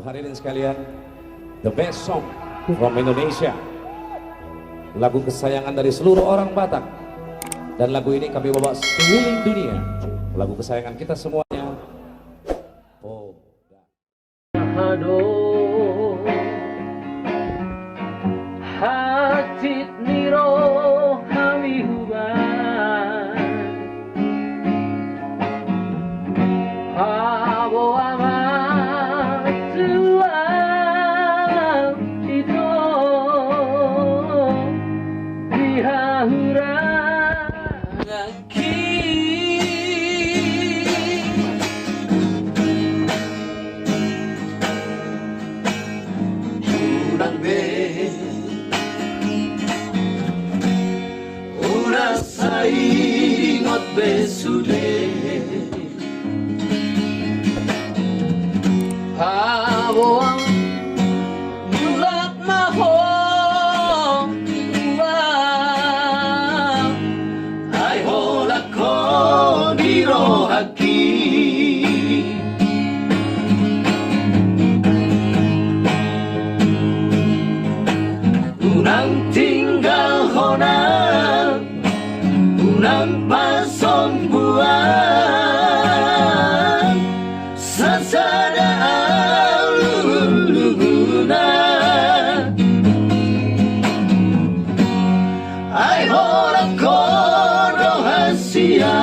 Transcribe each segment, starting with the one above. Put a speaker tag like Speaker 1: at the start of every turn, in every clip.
Speaker 1: hadirin sekalian, the best song from Indonesia, lagu kesayangan dari seluruh orang Batak, dan lagu ini kami bawa sekeliling dunia, lagu kesayangan kita semuanya. Oh,
Speaker 2: aduh, hati niro kami huban, abo amat tuang itu dihahura lagi. Ingot besude Haboang mulak mahong uang ay holak ko dirohaki unang tinggal honang unang pasong buwan sasada aluluna ay horak ko rohasia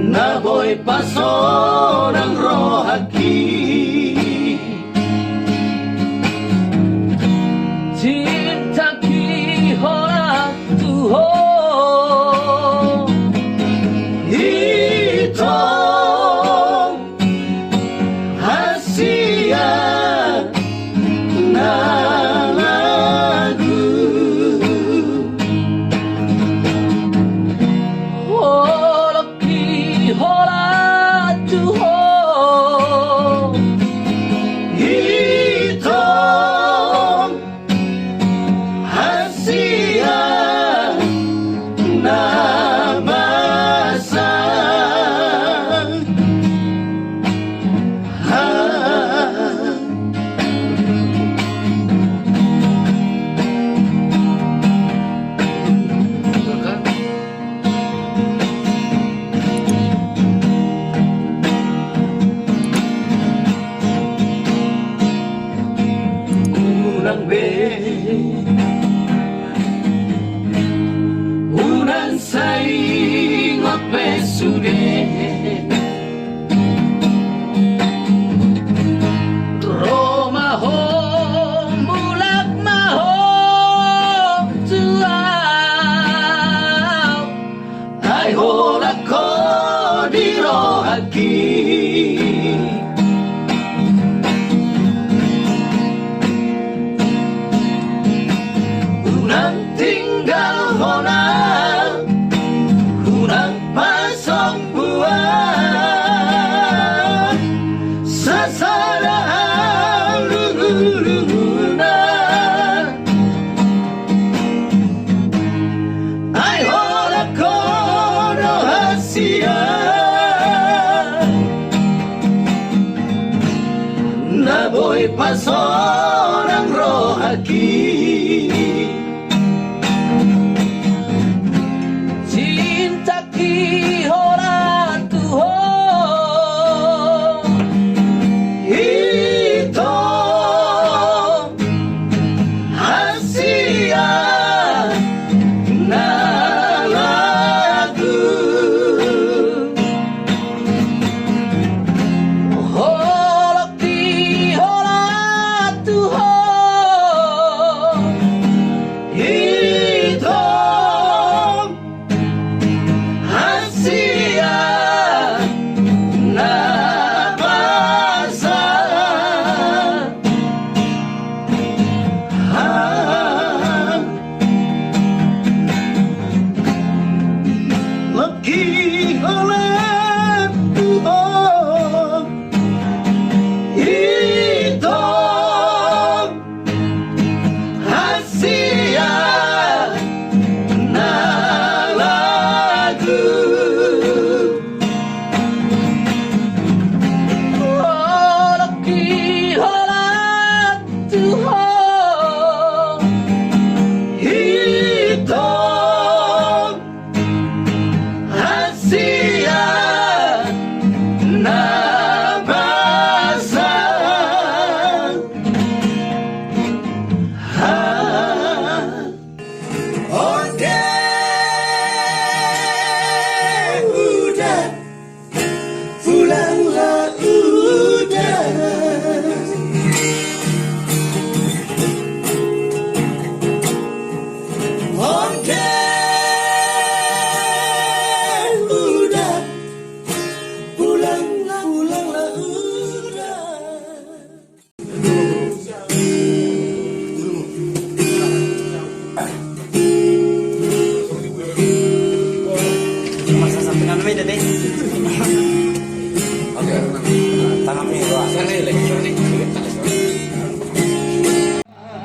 Speaker 2: naboy pason ang rohaki CINTAKKI HOLAN TUHO hitong hasia na lagu Holokki Holan Tuho hitong hasia na masa unang unang saingot besude romahong mulak mahong tuaw ay holak ko dirohaki unang tinggal honang unang pasong buwan sasada aluluna ay holak ko rohasia naboy pason ang rohaki CINTAKKI HOLAN TUHO hitong hasia na lagu Holokki Holan TUHO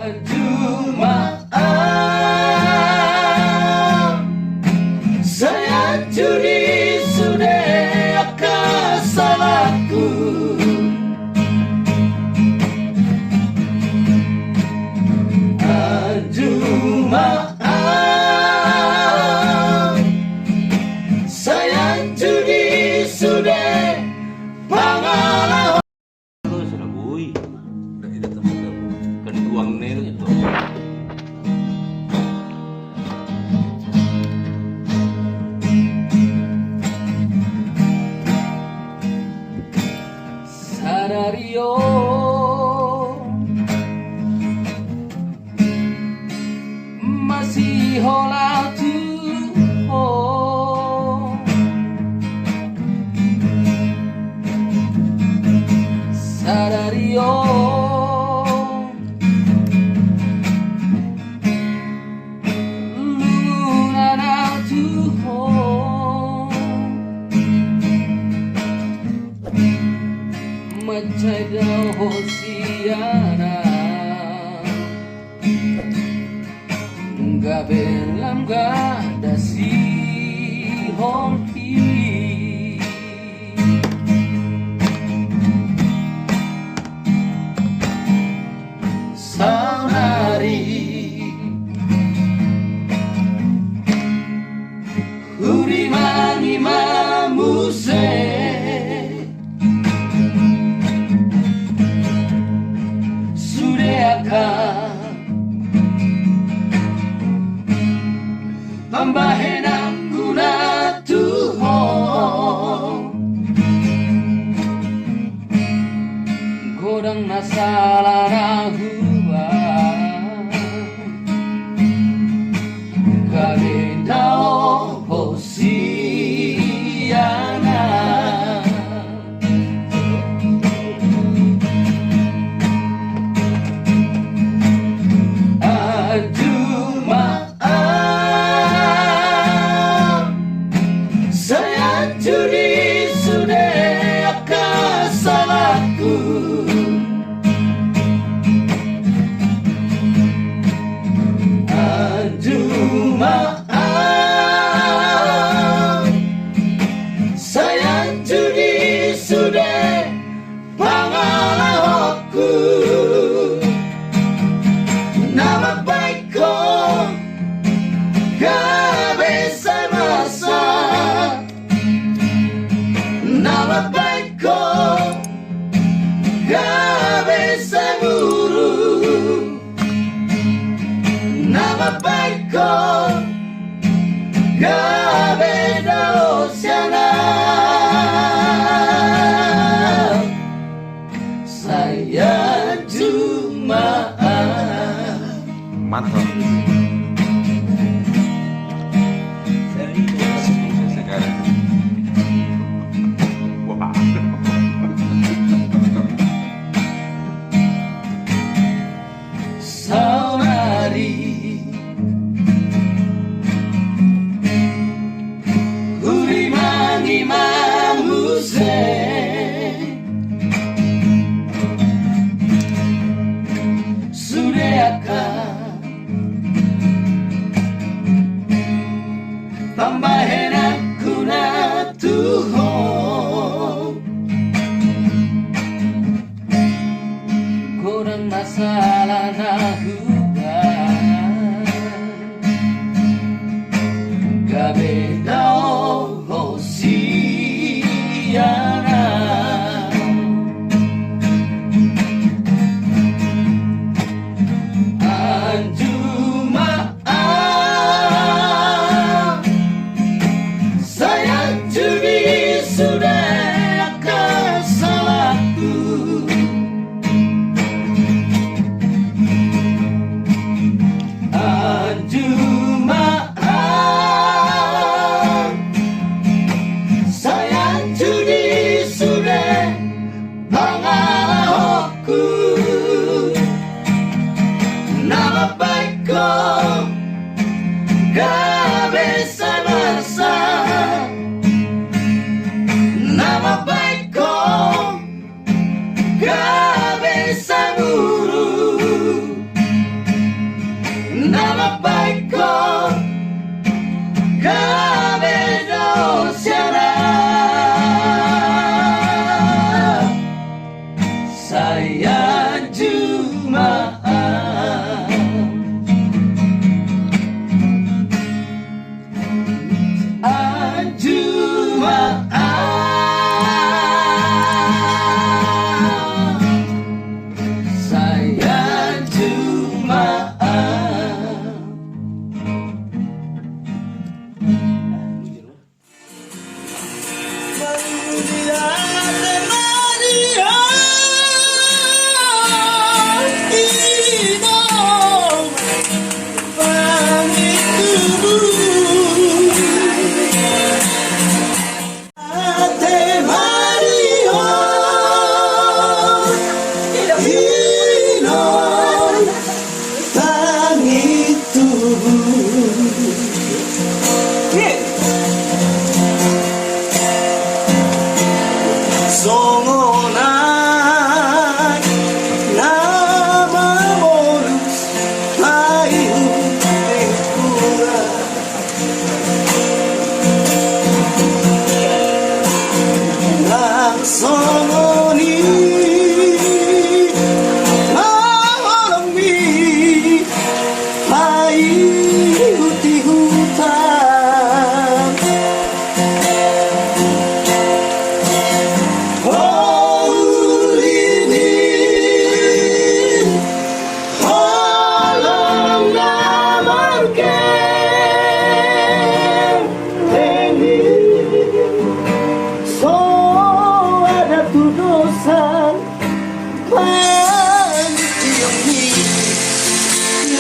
Speaker 2: Anju maaf, saya curi sudah kesalahanku. Anju maaf, saya curi sudah pangalaman.
Speaker 3: Sinabuy. Kanituang nil ito.
Speaker 2: Sadario masih hola tuho, Sadario lunana tuho, Macada hosiana Gabelam gada si holpi Saunari Huri mani mamuse tambahin aku na tuho, godang nasala na hua, kalendao hosiana. Curi sudah kesalahanku. Anju maaf, saya curi sudah pangalamanku. Nama baikku gak bisa masak, nama baikku gak bisa ngurus, nama baikku gak beda usiana. Saya cuma
Speaker 3: Mantap. Sekarang. Wah.
Speaker 2: Saunari Huri mangi mamuse Sudahkah tambahin aku na tuho, kurang masalah na hua, gabe dao hosiana. Anju maaf, saya curi sudah kesalahanku. Anju maaf,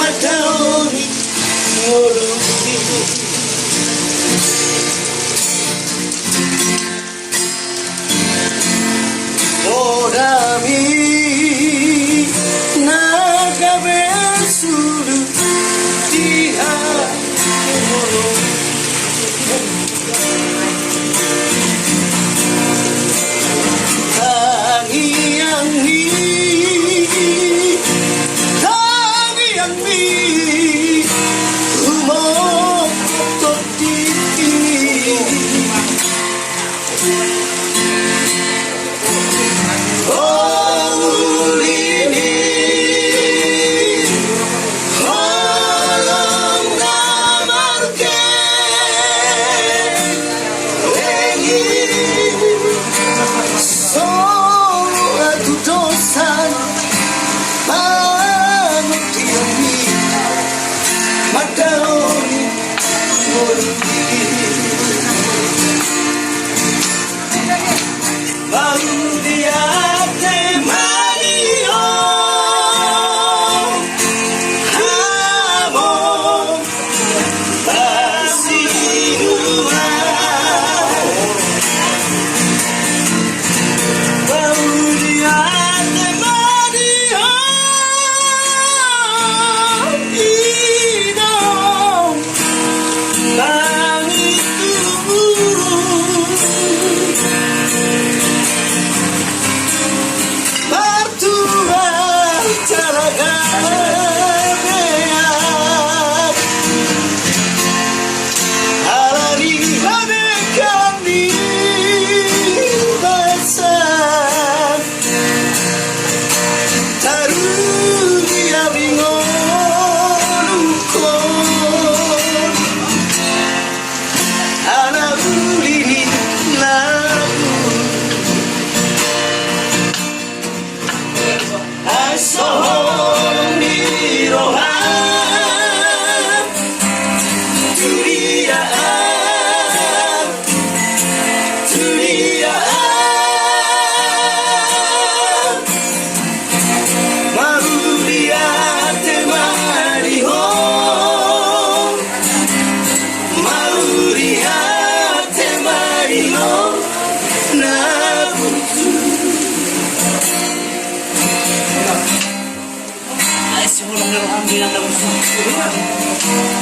Speaker 2: mataoni ngoruni Orami nagabe suru dia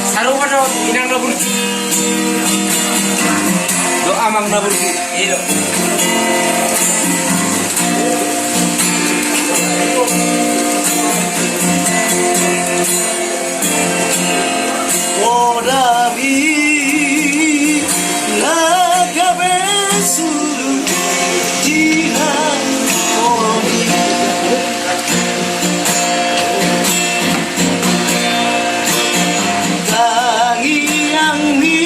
Speaker 4: Sarukan dong, inang nabur. Doa mang nabur. Iya.
Speaker 2: Orami nagabe suru dia Tangi yang mi,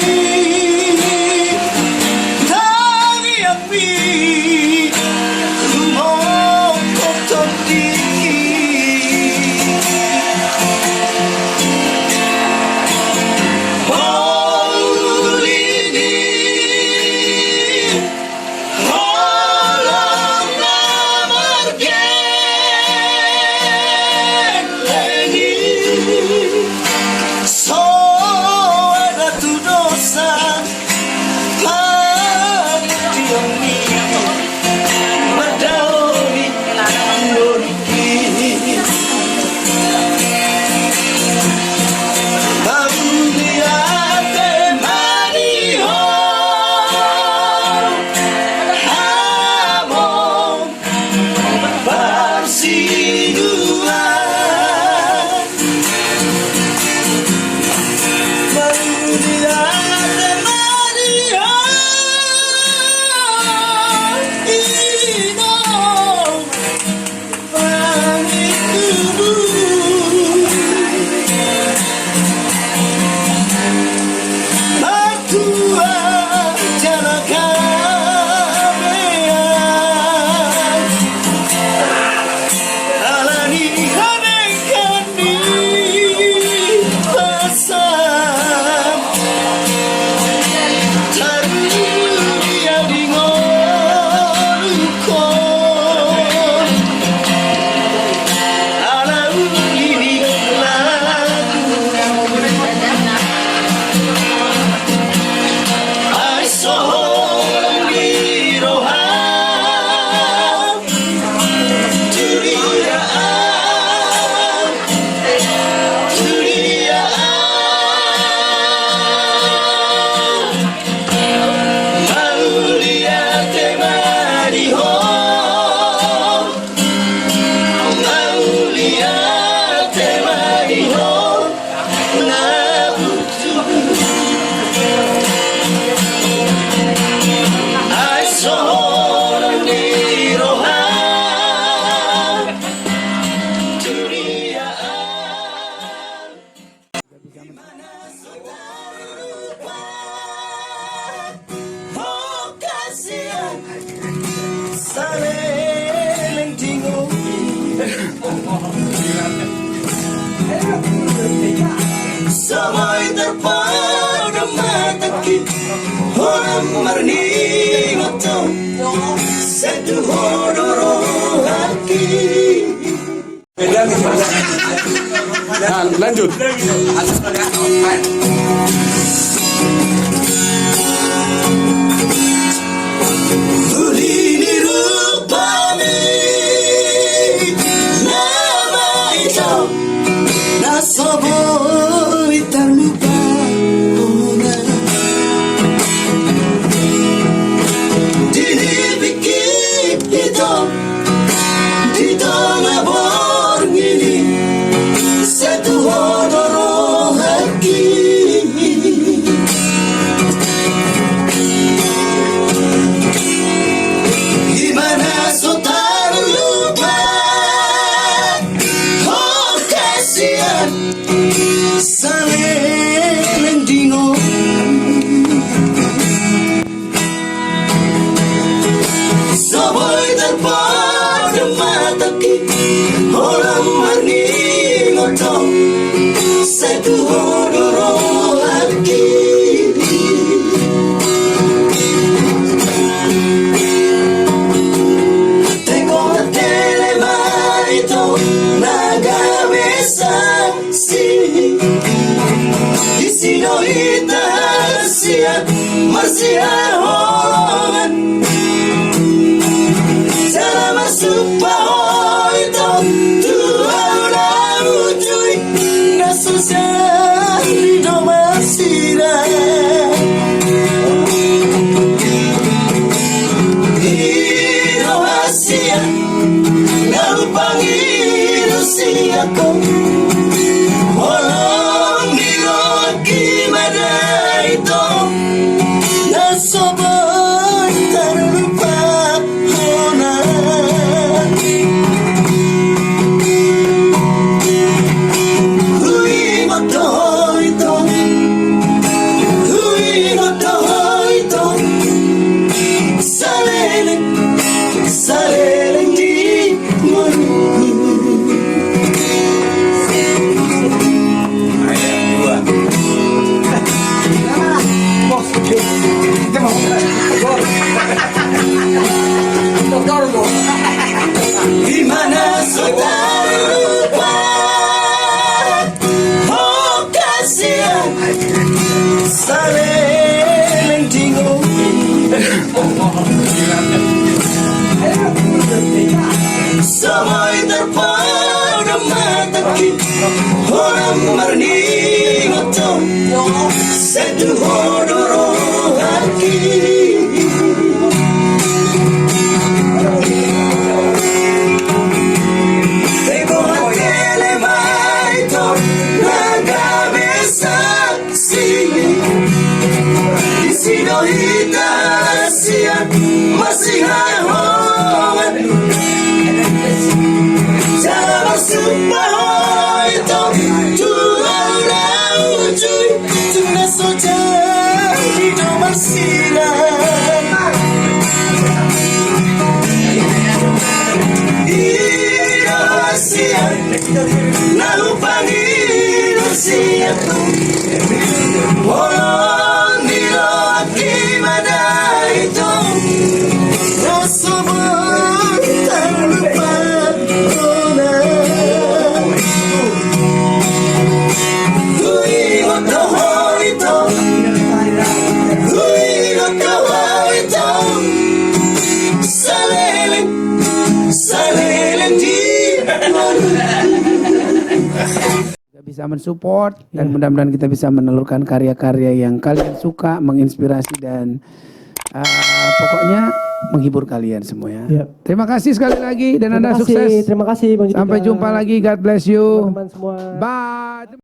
Speaker 2: rumah kotor di Sabay terpada mata kita Holang marni moto Satu hodoro haki.
Speaker 4: Nah, lanjut.
Speaker 2: Ulini rupane nama itu nasoboy terlupa ona dini bikin itu di tengah borngini satu hodoro haki. Gimana so terlupa oh kasihan saling dino Sabay terpada mata kita Holang marni ngotong Satu hodoro hati. Tengok TELE itu nagawe sanksi di sino ita siap masih holongan cara masuk bawah itu Tuhan udah ujui nasusah di domasira Indonesia Nalpangi Rusia ko Holong diroki madaito Nasoboy terlupa hona Hui moto ito Hui moto ito Saleleng Saleleng di Gimana saudara lupa oh kasihan saling bingung Sabay terpada mata kita Holang marni moto Satu hodoro haki. Tengok TELE itu nagawe sanksi di sino ita siap masih holongan cara masuk bawah itu Tuhan udah ujui tuna soja di domasira Indonesia Nalupani Rusia tu Holong diroki madaito Nasoboy terlupa ona Hui moto ito Hui moto ito Saleleng Saleleng di
Speaker 5: bisa mensupport dan mudah-mudahan kita bisa menelurkan karya-karya yang kalian suka, menginspirasi dan pokoknya menghibur kalian semua ya.
Speaker 6: Yep.
Speaker 5: Terima kasih sekali lagi dan Anda sukses.
Speaker 6: Terima kasih Bang Jutika.
Speaker 5: Sampai jumpa lagi. God bless you.
Speaker 6: Teman-teman semua.
Speaker 5: Bye.